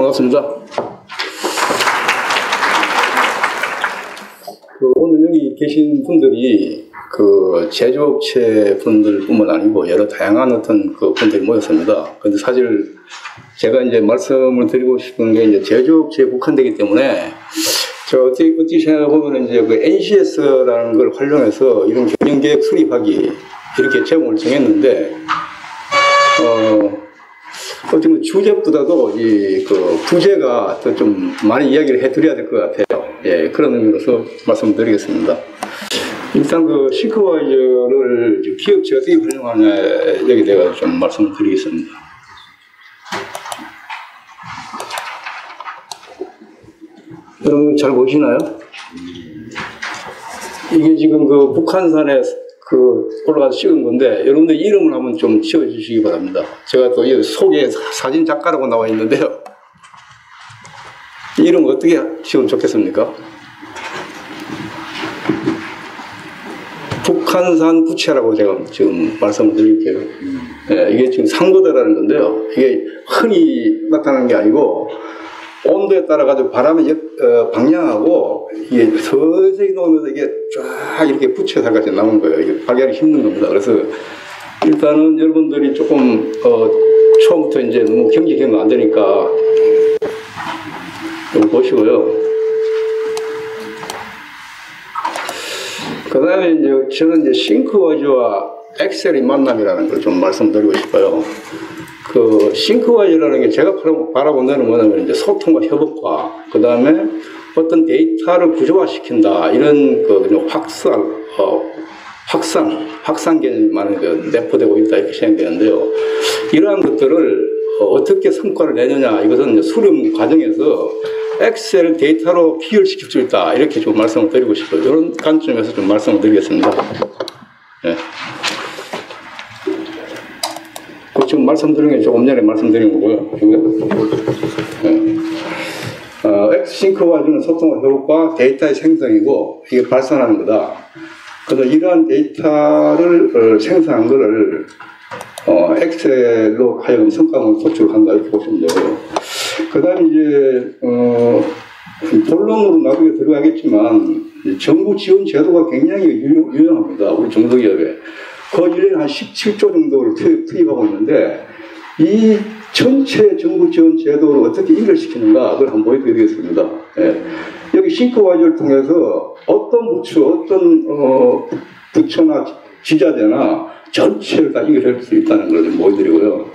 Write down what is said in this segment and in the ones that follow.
반갑습니다. 오늘 여기 계신 분들이 제조업체 분들뿐만 아니고 여러 다양한 어떤 분들이 모였습니다. 근데 사실 제가 이제 말씀을 드리고 싶은 게 이제 제조업체에 국한되기 때문에 어떻게 생각해보면 이제 NCS라는 걸 활용해서 이런 경영계획 수립하기 이렇게 제목을 정했는데, 어쩌면 주제보다도 부제가 더 좀 많이 이야기를 해드려야 될 것 같아요. 예, 그런 의미로서 말씀드리겠습니다. 일단 싱크와이저를 기업체 어떻게 활용하냐 여기 내가 좀 말씀을 드리겠습니다. 여러분 잘 보시나요? 이게 지금 북한산에 올라가서 찍은 건데, 여러분들 이름을 한번 좀 지어주시기 바랍니다. 제가 또 이 속에 사진 작가라고 나와 있는데요. 이름 어떻게 지으면 좋겠습니까? 북한산 부채라고 제가 지금 말씀을 드릴게요. 예, 이게 지금 상고대라는 건데요. 이게 흔히 나타나는 게 아니고, 온도에 따라 가지고 바람의 방향하고 이게 서서히 놓으면서 이게 쫙 이렇게 부채살같이 나오는 거예요. 이게 발견하기 힘든 겁니다. 그래서 일단은 여러분들이 조금 처음부터 이제 너무 경직하면 안 되니까 좀 보시고요. 그 다음에 이제 저는 싱크와이저와 엑셀의 만남이라는 걸 좀 말씀드리고 싶어요. 싱크와이저라는 게 제가 바라본 데는 뭐냐면 이제 소통과 협업과 그 다음에 어떤 데이터를 구조화시킨다 이런 확산 개념이 많이 내포되고 있다 이렇게 생각되는데요. 이러한 것들을 어떻게 성과를 내느냐, 이것은 이제 수렴 과정에서 엑셀 데이터로 비율시킬 수 있다 이렇게 좀 말씀을 드리고 싶어요. 이런 관점에서 좀 말씀을 드리겠습니다. 네. 지금 말씀드린 게 조금 전에 말씀드린 거고요. 네. 싱크와이저는 소통과 협업과 데이터의 생성이고 이게 발산하는 거다. 그래서 이러한 데이터를 생성한 거를 엑셀로 하여금 성과물 도출한다 이렇게 보시면 되고요. 그 다음에 이제 본론으로 나중에 들어가겠지만 정부 지원 제도가 굉장히 유용합니다. 우리 중소기업에. 그 1년에 한 17조 정도를 투입하고 있는데, 이 전체 정부 지원 제도를 어떻게 연결시키는가, 그걸 한번 보여드리겠습니다. 예. 여기 싱크와이저를 통해서 어떤 부처나 지자체나 전체를 다 연결할 수 있다는 걸 좀 보여드리고요.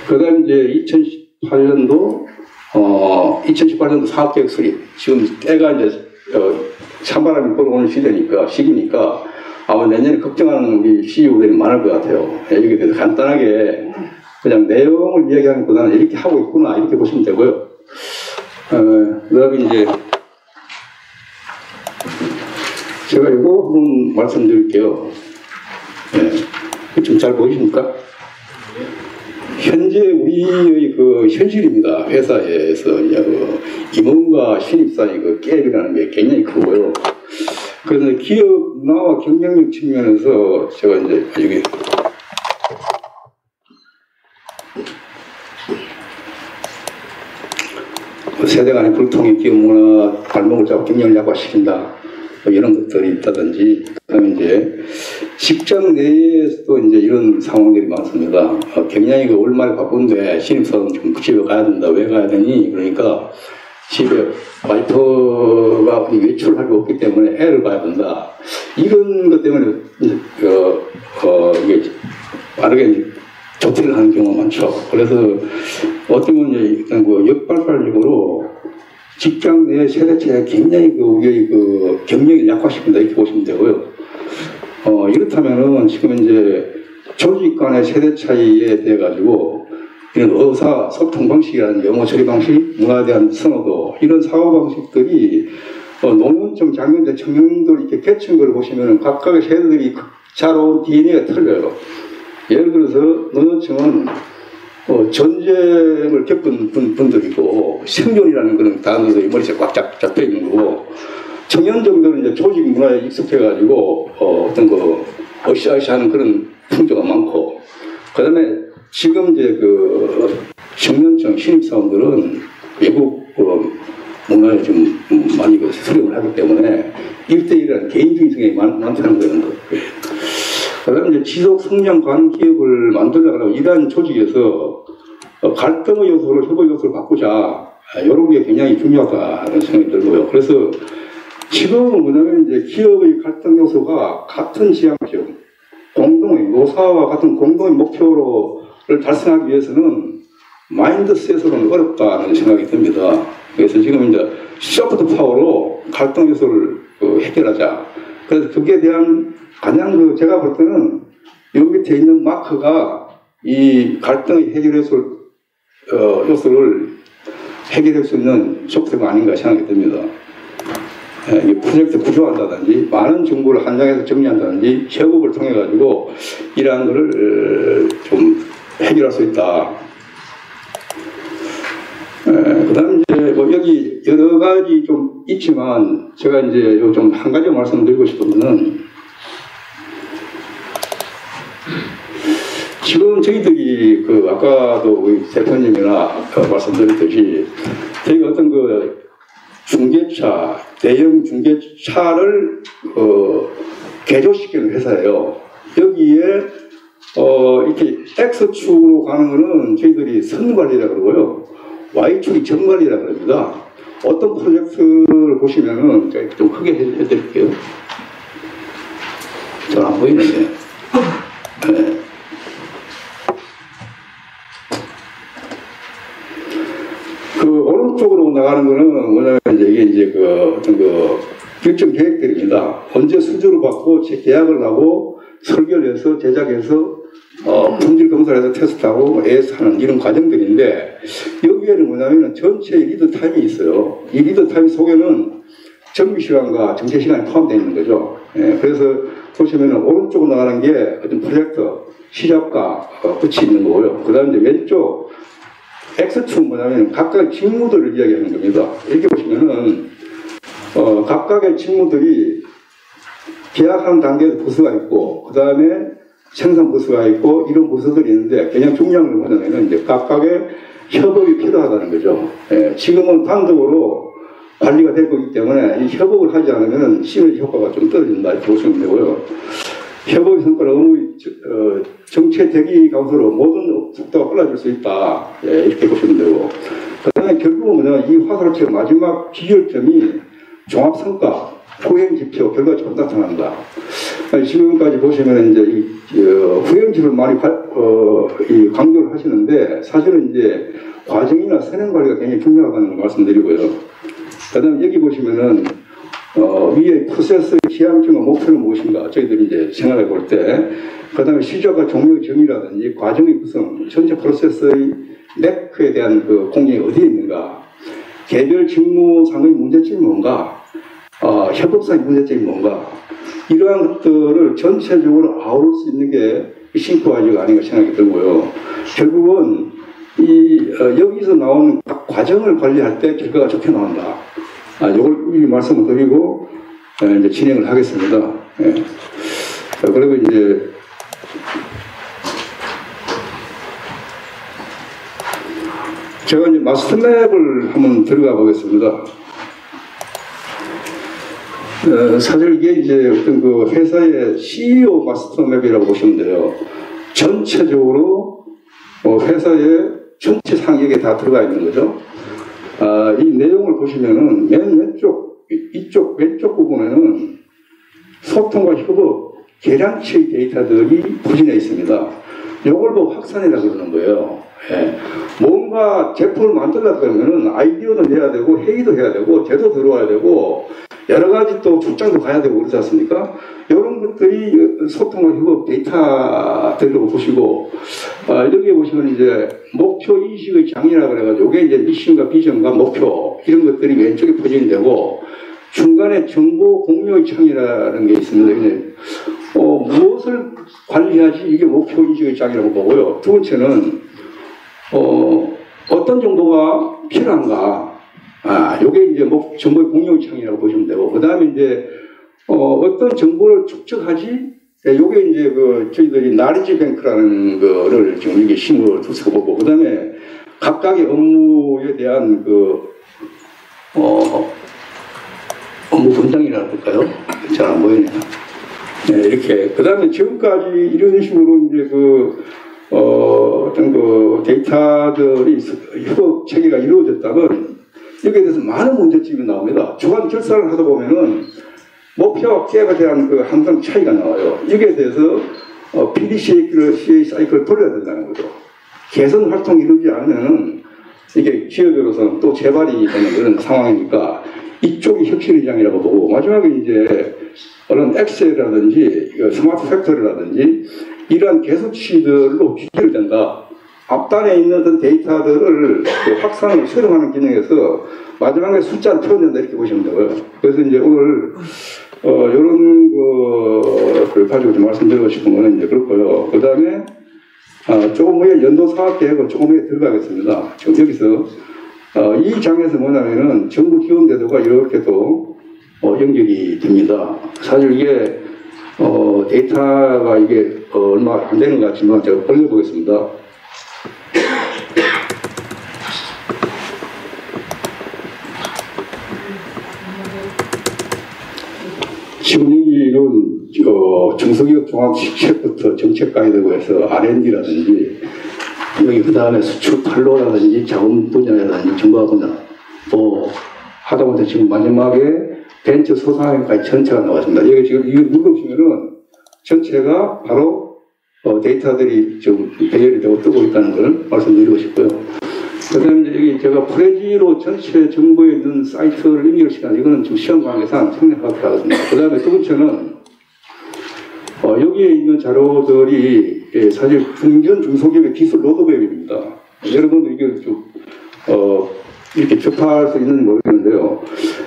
그 다음에 이제 2018년도 사업계획 수립. 지금 때가 이제 찬바람이 불어오는 시기니까 아마 내년에 걱정하는 우리 CEO들이 많을 것 같아요. 여기에 대해서 간단하게 그냥 내용을 이야기하는 것보다는 이렇게 하고 있구나 이렇게 보시면 되고요. 그 다음에 이제 제가 이거 한번 말씀드릴게요. 네. 좀 잘 보이십니까? 현재 우리의 현실입니다. 회사에서 임원과 신입사의 갭이라는 게 굉장히 크고요. 그래서 기업 문화와 경쟁력 측면에서 제가 이제 여기 세대 간의 불통이 기업 문화 발목을 잡고 경쟁을 약화시킨다, 이런 것들이 있다든지, 그다음에 이제 직장 내에서도 이제 이런 상황들이 많습니다. 굉장히 월말에 바쁜데 신입사원 좀 집에 가야 된다. 왜 가야 되니? 그러니까 집에 와이프가 외출할 게 없기 때문에 애를 봐야 된다. 이런 것 때문에 이게 빠르게 조퇴를 하는 경우가 많죠. 그래서 어떻게 보면 일단 역발달적으로 직장 내 세대차가 굉장히 우리의 경력을 약화시킨다 이렇게 보시면 되고요. 이렇다면은 지금 이제 조직 간의 세대 차이에 대해 가지고 이런 의사 소통 방식이라는 영어 처리 방식, 문화에 대한 선호도, 이런 사고 방식들이 노년층, 장년층, 청년들 이렇게 계층 걸 보시면 각각의 세대들이 자라온 DNA가 틀려요. 예를 들어서 노년층은 전쟁을 겪은 분들이고 생존이라는 그런 단어들이 머리에 꽉 잡혀 있는 거고, 청년층들은 이제 조직 문화에 익숙해가지고 어떤 으쌰으쌰하는 그런 풍조가 많고, 그 다음에 지금 이제 청년층 신입사원들은 외국 문화에 좀 많이 수렴을 하기 때문에 1대1이라는 개인주의 성향이 많다는 거예요. 그다음에 이제 지속 성장 가능 기업을 만들려고 이러한 조직에서 갈등의 요소를 협의 요소를 바꾸자, 이런 게 굉장히 중요하다는 생각이 들고요. 그래서 지금은 뭐냐면 이제 기업의 갈등 요소가 같은 지향적, 공동의 노사와 같은 공동의 목표를 달성하기 위해서는 마인드셋으로는 어렵다는 생각이 듭니다. 그래서 지금 이제 소프트 파워로 갈등 요소를 해결하자. 그래서 거기에 대한 가장 제가 볼 때는 여기 밑에 있는 마크가 이 갈등의 해결 요소를 해결할 수 있는 속도가 아닌가 생각이 듭니다. 이 프로젝트 구조한다든지 많은 정보를 한 장에서 정리한다든지 협업을 통해 가지고 이러한 것을 좀 해결할 수 있다. 그다음에 이제 뭐 여기 여러 가지 좀 있지만 제가 이제 좀 한 가지 말씀드리고 싶은 거는 지금 저희들이 아까도 우리 대표님이나 말씀드렸듯이 저희가 어떤 중개차, 대형 중개차를 개조시키는 회사예요. 여기에 이렇게 X축으로 가는 거는 저희들이 선관리라고 그러고요. Y축이 정관리라고 합니다. 어떤 프로젝트를 보시면은 제가 좀 크게 해드릴게요. 잘 안 보이는데. 네. 오른쪽으로 나가는 거는 뭐냐면 이게 이제 어떤 일정 계획들입니다. 언제 수주를 받고 계약을 하고 설계를 해서 제작해서 품질 검사를 해서 테스트하고 AS하는 이런 과정들인데 여기에는 뭐냐면 전체 리드 타임이 있어요. 이 리드 타임 속에는 정비 시간과 정체 시간이 포함되어 있는 거죠. 예, 그래서 보시면은 오른쪽으로 나가는 게 어떤 프로젝트 시작과 끝이 있는 거고요. 그 다음에 왼쪽 X축은 뭐냐면 각각의 직무들을 이야기하는 겁니다. 이렇게 보시면은 각각의 직무들이 계약하는 단계에 부서가 있고 그 다음에 생산 부서가 있고 이런 부서들이 있는데 그냥 중요한 걸 보자면 이제 각각의 협업이 필요하다는 거죠. 예, 지금은 단독으로 관리가 되고 있기 때문에 이 협업을 하지 않으면 시너지 효과가 좀 떨어진다 이렇게 보시면 되고요. 협업의 성과를 너무 정체 대기 감소로 모든 속도가 빨라질 수 있다. 예, 이렇게 보시면 되고. 그 다음에 결국은 이 화살표의 마지막 기결점이 종합성과, 후행지표, 결과적으로 나타난다. 지금까지 보시면 이제 후행지표를 많이 강조를 하시는데 사실은 이제 과정이나 선행 관리가 굉장히 중요하다는 걸 말씀드리고요. 그 다음에 여기 보시면은 위에 프로세스의 지향점과 목표는 무엇인가 저희들이 이제 생각해 볼 때, 그 다음에 시작과 종료 정의라든지 과정의 구성, 전체 프로세스의 네크에 대한 공정이 어디에 있는가, 개별 직무상의 문제점이 뭔가, 협업상의 문제점이 뭔가, 이러한 것들을 전체적으로 아우를 수 있는 게 싱크와이즈가 아닌가 생각이 들고요. 결국은 여기서 나오는 각 과정을 관리할 때 결과가 좋게 나온다. 이걸 미리 말씀을 드리고 이제 진행을 하겠습니다. 예. 자, 그리고 이제 제가 이제 마스터맵을 한번 들어가 보겠습니다. 사실 이게 이제 어떤 회사의 CEO 마스터맵이라고 보시면 돼요. 전체적으로 회사의 전체 상액에 다 들어가 있는 거죠. 이 내용을 보시면은 맨 왼쪽, 이쪽 왼쪽 부분에는 소통과 협업, 계량치의 데이터들이 부진해 있습니다. 이걸 보고 확산이라고 그러는 거예요. 예. 뭔가 제품을 만들려고 그러면은 아이디어도 내야 되고, 회의도 해야 되고, 제도 들어와야 되고, 여러 가지 또 출장도 가야 되고 그렇지 않습니까? 이런 것들이 소통과 협업 데이터들로 보시고, 여기 보시면 이제 목표 인식의 장이라 그래가지고, 이게 이제 미션과 비전과 목표, 이런 것들이 왼쪽에 포진이 되고, 중간에 정보 공유의 창이라는 게 있습니다. 무엇을 관리하지 이게 목표 인식의 장이라고 보고요. 두 번째는, 어떤 정보가 필요한가. 요게 이제 정보의 공유의 창이라고 보시면 되고, 그 다음에 이제, 어떤 정보를 축적하지? 요게 이제 저희들이 나리지 뱅크라는 거를 지금 이게 심으로 두서고 보고, 그 다음에 각각의 업무에 대한 업무 분장이라고 할까요? 잘 안 보이네요. 네, 이렇게. 그 다음에 지금까지 이런 식으로 이제 어떤 데이터들이 협업 체계가 이루어졌다면 여기에 대해서 많은 문제점이 나옵니다. 주관 결산을 하다 보면은 목표와 계획에 대한 항상 차이가 나와요. 여기에 대해서 PDCA 사이클을 돌려야 된다는 거죠. 개선 활동이 이루어지지 않으면은 이게 기업으로서는 또 재발이 되는 그런 상황이니까 이쪽이 혁신의장이라고 보고, 마지막에 이제 그런 엑셀이라든지 스마트 팩토리라든지 이러한 개수치들로 규제를 된다. 앞단에 있는 어떤 데이터들을 확산을 수렴하는 기능에서 마지막에 숫자를 표현된다, 이렇게 보시면 되고요. 그래서 이제 오늘 이런 거를 가지고 좀 말씀드리고 싶은 거는 이제 그렇고요. 그 다음에 조금 후에 연도 사업 계획은 조금 후에 들어가겠습니다. 지금 여기서 이 장에서 뭐냐면은 정부 기원 제도가 이렇게 또 연결이 됩니다. 사실 이게 데이터가 이게 얼마 안 되는 것 같지만 제가 올려보겠습니다. 지금 여기는 중소기업 종합정책부터 정책 가이드고 해서 R&D라든지 여기 그 다음에 수출 판로라든지 자원 분야라든지 정보화 분야 또 하다못해 지금 마지막에 벤처 소상회까지 전체가 나왔습니다. 여기 지금 이거 눌러보시면은 전체가 바로 데이터들이 좀 배열이 되고 뜨고 있다는 걸 말씀드리고 싶고요. 그 다음에 여기 제가 프레지로 전체 정보에 있는 사이트를 연결시키는 이거는 지금 시험 관계상 생략하도록 하겠습니다. 그 다음에 두 번째는 여기에 있는 자료들이 사실 중견 중소기업의 기술 로드맵입니다. 여러분도 이게 좀 이렇게 접할 수 있는지 모르겠는데요.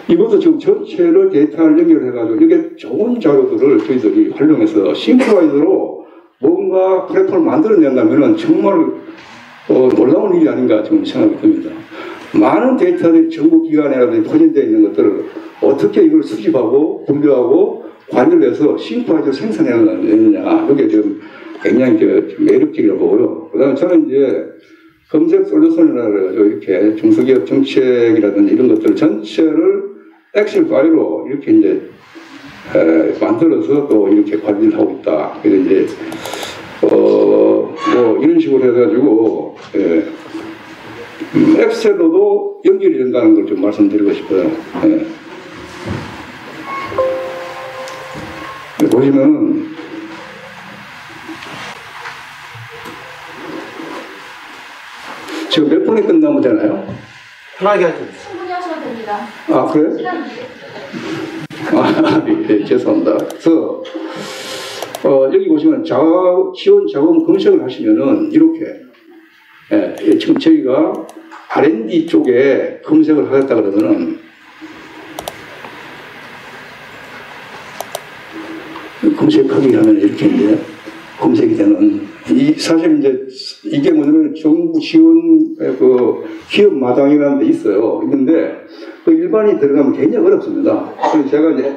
이것도 지금 전체를 데이터를 연결해가지고 이게 좋은 자료들을 저희들이 활용해서 싱크와이드로 뭔가 플랫폼을 만들어낸다면 정말 놀라운 일이 아닌가 지금 생각이 듭니다. 많은 데이터들이 정부기관이라든지 포진되어 있는 것들을 어떻게 이걸 수집하고 분류하고 관리를 해서 싱크와이드로 생산해내느냐, 이게 지금 굉장히 매력적이라고 보고요. 그 다음에 저는 이제 검색 솔루션이라고 해서 이렇게 중소기업 정책이라든지 이런 것들 전체를 엑셀 파일로 이렇게 이제 만들어서 또 이렇게 관리를 하고 있다. 그래서 이제 뭐 이런 식으로 해가지고 엑셀로도 연결이 된다는 걸 좀 말씀드리고 싶어요. 보시면은 지금 몇 분에 끝나면 되나요? 편하게 하세요. 충분히 하셔도 됩니다. 아, 그래요? 시간 네, 죄송합니다. 그래서 여기 보시면 지원 자금 검색을 하시면은 이렇게 지금 저희가 R&D 쪽에 검색을 하겠다 그러면은 검색하기라면 이렇게 이제 검색이 되는 사실 이제 이게 뭐냐면 정부 지원 기업 마당이라는 데 있는데 그 일반이 들어가면 굉장히 어렵습니다. 그래서 제가 이제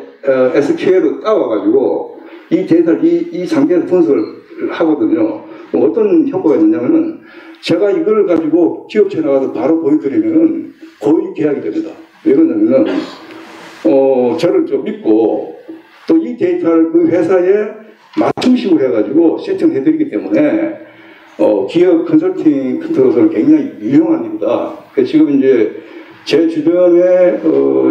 SQL을 따와가지고 이 데이터를 이 상태에서 분석을 하거든요. 어떤 효과가 있느냐면은 제가 이걸 가지고 기업체 나가서 바로 보여드리면은 거의 계약이 됩니다. 왜 그러냐면은 저를 좀 믿고 또 이 데이터를 그 회사에 맞춤식으로 해가지고 세팅해드리기 때문에 기업 컨설팅 컨트롤은 굉장히 유용한 일이다. 지금 이제 제 주변에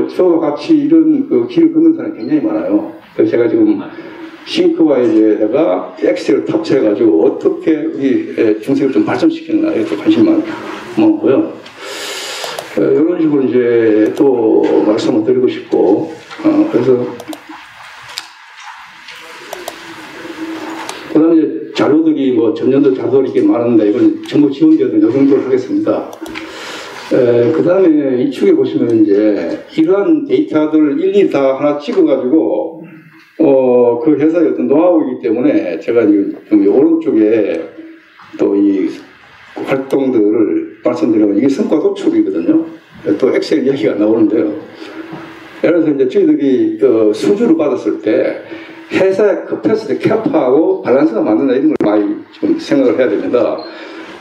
저와 같이 이런 길을 걷는 사람이 굉장히 많아요. 그래서 제가 지금 싱크와이드에다가 엑셀을 탑재해가지고 어떻게 우리 중소기업을 좀 발전시키는가 이렇게 관심이 많고요. 이런 식으로 이제 또 말씀을 드리고 싶고 그래서 그 다음에 이제 자료들이 전년도 자료들이 이렇게 많은데 이건 정부 지원제도 요 정도로 하겠습니다. 그 다음에 이 축에 보시면 이제 이러한 데이터들을 일일이 다 하나 찍어가지고 그 회사의 어떤 노하우이기 때문에 제가 지금 오른쪽에 또 이 활동들을 말씀드리면 이게 성과 도출이거든요. 또 엑셀 이야기가 나오는데요. 예를 들어서 이제 저희들이 수주를 받았을 때 회사의 커패시티 캡하고 밸런스가 맞는다 이런 걸 많이 좀 생각을 해야 됩니다.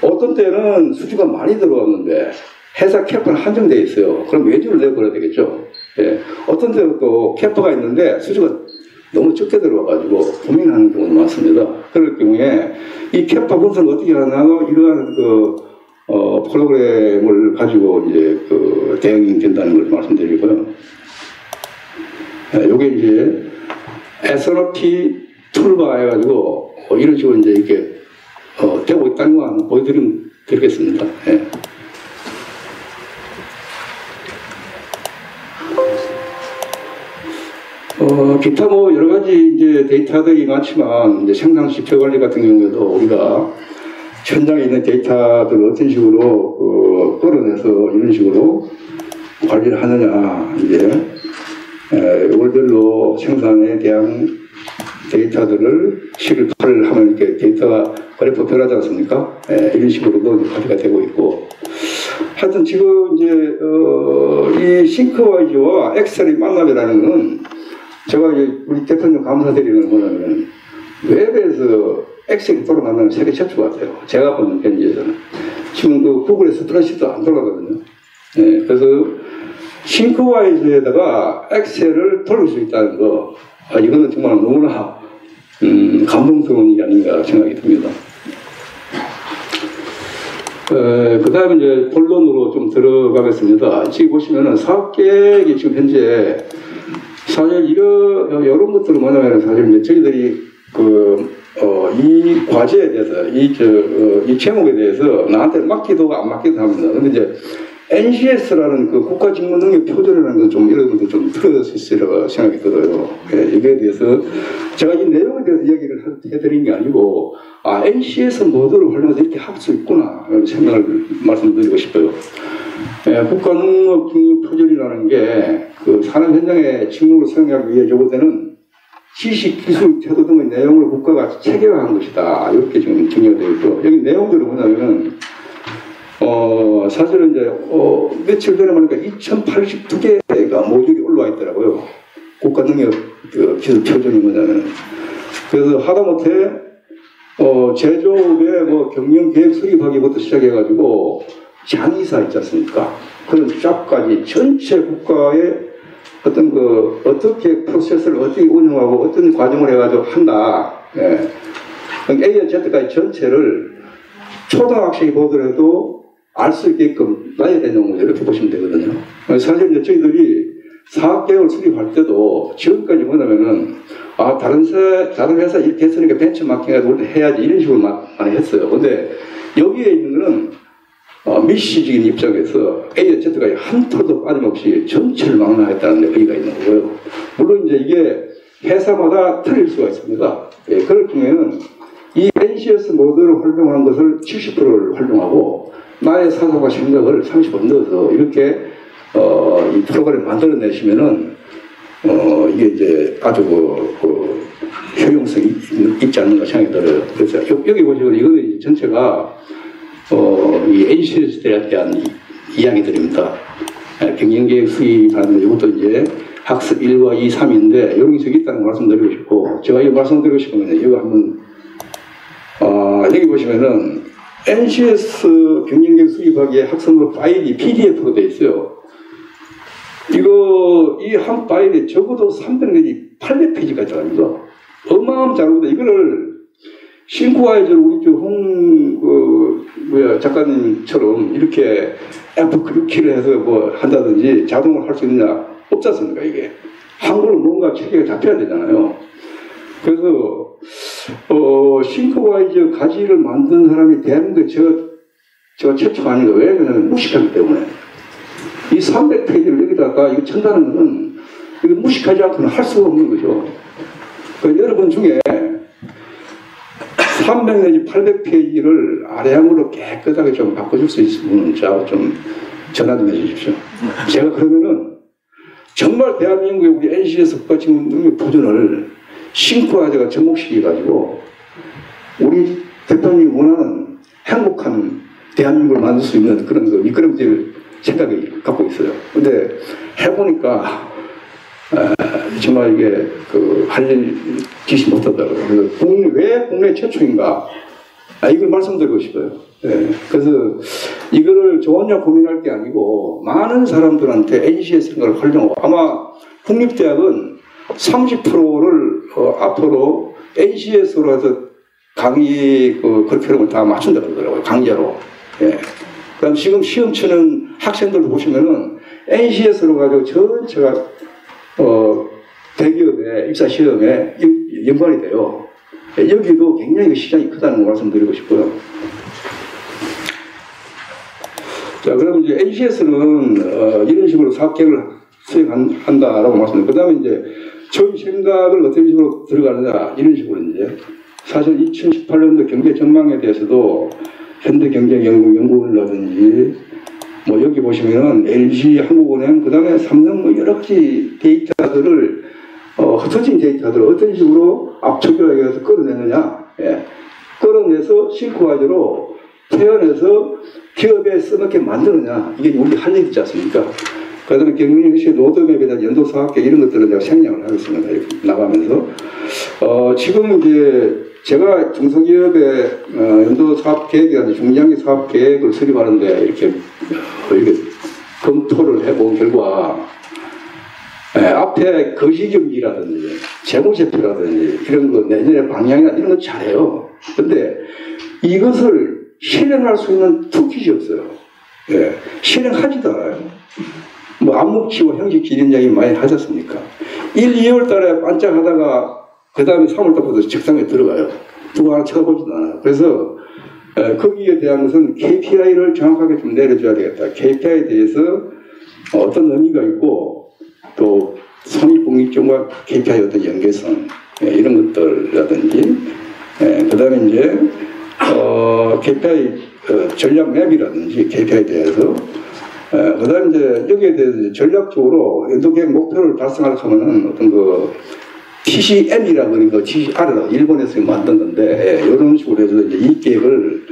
어떤 때는 수주가 많이 들어왔는데 회사 캐파는 한정되어 있어요. 그럼 외주를 내버려야 되겠죠. 예. 어떤 때는 또 캐파가 있는데 수주가 너무 적게 들어와가지고 고민하는 경우도 많습니다. 그럴 경우에 이 캐파 분석을 어떻게 하냐고 이러한 프로그램을 가지고 이제 대응이 된다는 걸 말씀드리고요. 요게 이제 SNOP 툴바 해가지고 이런 식으로 이제 이렇게 되고 있다는 거 한번 보여드리겠습니다. 예. 기타 뭐 여러 가지 이제 데이터들이 많지만 이제 생산 지표 관리 같은 경우에도 우리가 현장에 있는 데이터들을 어떤 식으로 끌어내서 이런 식으로 관리를 하느냐 이제 월별로 생산에 대한 데이터들을 실을 하면 이렇게 데이터가 그래프 변하지 않습니까? 이런 식으로도 관리가 되고 있고 하여튼 지금 이제 이 싱크와이즈와 엑셀의 만남이라는 건 제가 이제 우리 대표님 감사드리는 건 뭐냐면 웹에서 엑셀이 돌아가는 세계 최초 같아요. 제가 보는 편지에서는 지금 구글에 스프레시도 안 돌아가거든요. 네, 그래서 싱크와이즈에다가 엑셀을 돌릴 수 있다는 거 이거는 정말 너무나 감동스러운 일이 아닌가 생각이 듭니다. 그 다음에 이제 본론으로 좀 들어가겠습니다. 지금 보시면은 사업 계획이 지금 현재 사실 이런 것들은 뭐냐면 사실 이제 저희들이 이 과제에 대해서 이 제목에 대해서 나한테 맡기도 안 맡기도 합니다. 근데 이제 NCS라는 국가직무능력 표준이라는 건 좀 이런 것도 좀 들었을 거라고 생각이 들어요. 예, 이거에 대해서 제가 이 내용에 대해서 이야기를 해드린 게 아니고 NCS 모드를 활용해서 이렇게 할 수 있구나 이런 생각을 말씀드리고 싶어요. 예, 국가능력 표준이라는 게 산업 현장의 직무를 수행하기 위해 요구되는 지식, 기술, 태도 등의 내용을 국가가 체계화한 것이다. 이렇게 지금 정리되어 있고 여기 내용들은 뭐냐면 사실은 이제 며칠 전에 보니까 2082개가 모듈이 올라와 있더라고요. 국가능력 기술 표준이 뭐냐면 그래서 하다못해 제조업의 경영 계획 수립하기부터 시작해가지고 장의사 있지 않습니까? 그런 쫙까지 전체 국가의 어떤 어떻게 프로세스를 어떻게 운영하고 어떤 과정을 해가지고 한다. 예. A에서 Z까지 전체를 초등학생이 보더라도 알 수 있게끔 놔야 되는 거죠. 이렇게 보시면 되거든요. 사실 이제 저희들이 사업계획을 수립할 때도 지금까지 뭐냐면은 다른 회사 이렇게 했으니까 벤처마킹해서 우리도 해야지 이런 식으로 많이 했어요. 근데 여기에 있는 거는 미시적인 입장에서 A에 Z까지 한 톨도 빠짐없이 전체를 망라했다는 의의가 있는 거고요. 물론 이제 이게 회사마다 틀릴 수가 있습니다. 예, 그럴 경우에는 이 NCS 모드를 활용한 것을 70%를 활용하고 나의 사고과 생각을 30% 넣어서 이렇게 이 프로그램을 만들어내시면은 이게 이제 아주 효용성이 있지 않는가 생각이 들어요. 그래서 여기 보시면 이거는 전체가 이 NCS에 대한 이야기들입니다. 경영계획 수립하는 이것도 이제 학습 1과 2, 3인데 이런 게 저기 있다는 걸 말씀드리고 싶고 제가 이거 말씀드리고 싶은 건 이거 한번 여기 보시면은 NCS 경영계획 수립하기에 학습물 파일이 PDF로 되어 있어요. 이 한 파일에 적어도 300 내지 800페이지까지 들어갑니다. 어마어마한 자료인데 이거를 싱크와이즈를 우리 작가님처럼 이렇게 F9키를 해서 한다든지 자동으로 할 수 있느냐 없지 않습니까 이게. 한글로 뭔가 체계가 잡혀야 되잖아요. 그래서 싱크와이즈 가지를 만든 사람이 대한민국에 제가 최초 아닌가. 왜냐면 무식하기 때문에. 이 300페이지를 여기다가 이거 첨단하는 것은 이거 무식하지 않고는 할 수가 없는 거죠. 여러분 중에 300 내지 800페이지를 아래양으로 깨끗하게 좀 바꿔줄 수 있으면 저하고 좀 전화 좀 해주십시오. 제가 그러면은 정말 대한민국의 우리 NCS 국가직무능력 표준을 싱크와이즈가 접목시켜가지고 우리 대통령이 원하는 행복한 대한민국을 만들 수 있는 그런 미끄럼질 생각을 갖고 있어요. 근데 해보니까 정말 이게 할 일 짓이 못하더라고요. 왜 국내 최초인가? 이걸 말씀드리고 싶어요. 예, 그래서 이거를 저 혼자 고민할 게 아니고 많은 사람들한테 NC의 생각을 활용하고 아마 국립대학은 30%를 앞으로 NCS로 해서 강의 커리큘럼을 다 맞춘다고 그러더라고요. 강제로. 예. 그다음 지금 시험 치는 학생들 보시면은 NCS로 가지고 전체가 대기업의 입사 시험에 연관이 돼요. 여기도 굉장히 시장이 크다는 걸 말씀드리고 싶고요. 자, 그럼 이제 NCS는 이런 식으로 사업 계획을 수행한다라고 말씀드립니다. 그 다음에 이제 저희 생각을 어떤 식으로 들어가느냐, 이런 식으로 이제 사실 2018년도 경제 전망에 대해서도 현대경제연구원이라든지 뭐 여기 보시면은 LG 한국은행, 그 다음에 삼성 뭐 여러 가지 데이터들을 흩어진 데이터들을 어떤 식으로 압축해서 끌어내느냐, 예. 끌어내서 싱크와이즈로 표현해서 기업에 써먹게 만드느냐, 이게 우리 할 일이지 않습니까? 그 다음에 경영시 로드맵에 대한 연도사업계 이런 것들을 제가 생략을 하겠습니다. 이렇게 나가면서 지금 이제 제가 중소기업의 연도사업계획이라든지 중장기 사업계획을 수립하는데 이렇게 검토를 해본 결과 앞에 거시경기라든지 재무제표라든지 이런 거 내년에 방향이나 이런 거 잘해요. 근데 이것을 실행할 수 있는 툴킷이 없어요. 예, 실행하지도 않아요. 뭐 암묵치고 형식치 이런 이야기 많이 하셨습니까? 1, 2월 달에 반짝하다가 그 다음에 3월 달부터 직장에 들어가요. 누구 하나 쳐다보지도 않아요. 그래서 거기에 대한 것은 KPI를 정확하게 좀 내려줘야 되겠다. KPI에 대해서 어떤 의미가 있고 또 손익분기점과 KPI 어떤 연계성 이런 것들이라든지 그 다음에 이제 KPI 전략 맵이라든지 KPI에 대해서 그 다음에 이제 여기에 대해서 전략적으로 연도계획 목표를 달성하려고 하면은 어떤 TCM이라고 하는 TCR이라고 일본에서 만든 건데 이런 식으로 해서 이제 이 계획을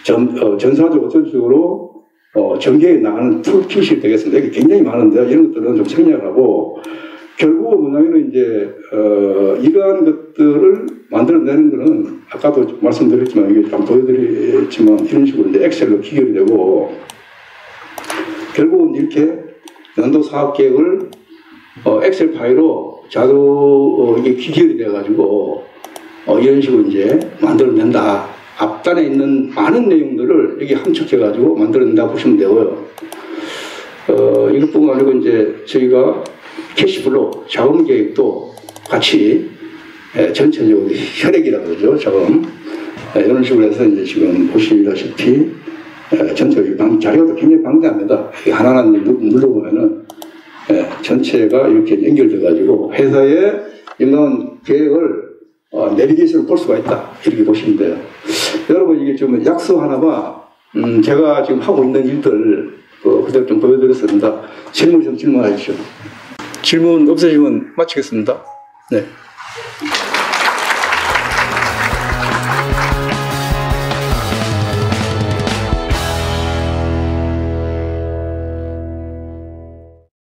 전사적으로 어떤 식으로 전개해 나가는 툴킷이 되겠습니다. 이게 굉장히 많은데요. 이런 것들은 좀 생략하고 결국은 뭐냐면 이제 이러한 것들을 만들어내는 것은 아까도 말씀드렸지만 이게 좀 보여드렸지만 이런 식으로 이제 엑셀로 기결이 되고 결국은 이렇게 연도 사업 계획을 엑셀 파일로 자동 이게 기결이 돼가지고 이런 식으로 이제 만들어낸다. 앞단에 있는 많은 내용들을 여기 함축해가지고 만들어낸다 보시면 되고요. 이것뿐만 아니고 이제 저희가 캐시플로우 자금 계획도 같이 전체적으로 혈액이라고 그러죠. 자금 이런 식으로 해서 이제 지금 보시다시피 전체적으로 자료도 굉장히 방대합니다. 하나하나 눌러보면은 전체가 이렇게 연결돼가지고 회사의 이런 계획을 내비게이션을 볼 수가 있다. 이렇게 보시면 돼요. 여러분 이게 좀 약수 하나가 제가 지금 하고 있는 일들 그대로 좀 보여드렸습니다. 질문 좀 질문하십시오. 질문 없으시면 마치겠습니다. 네.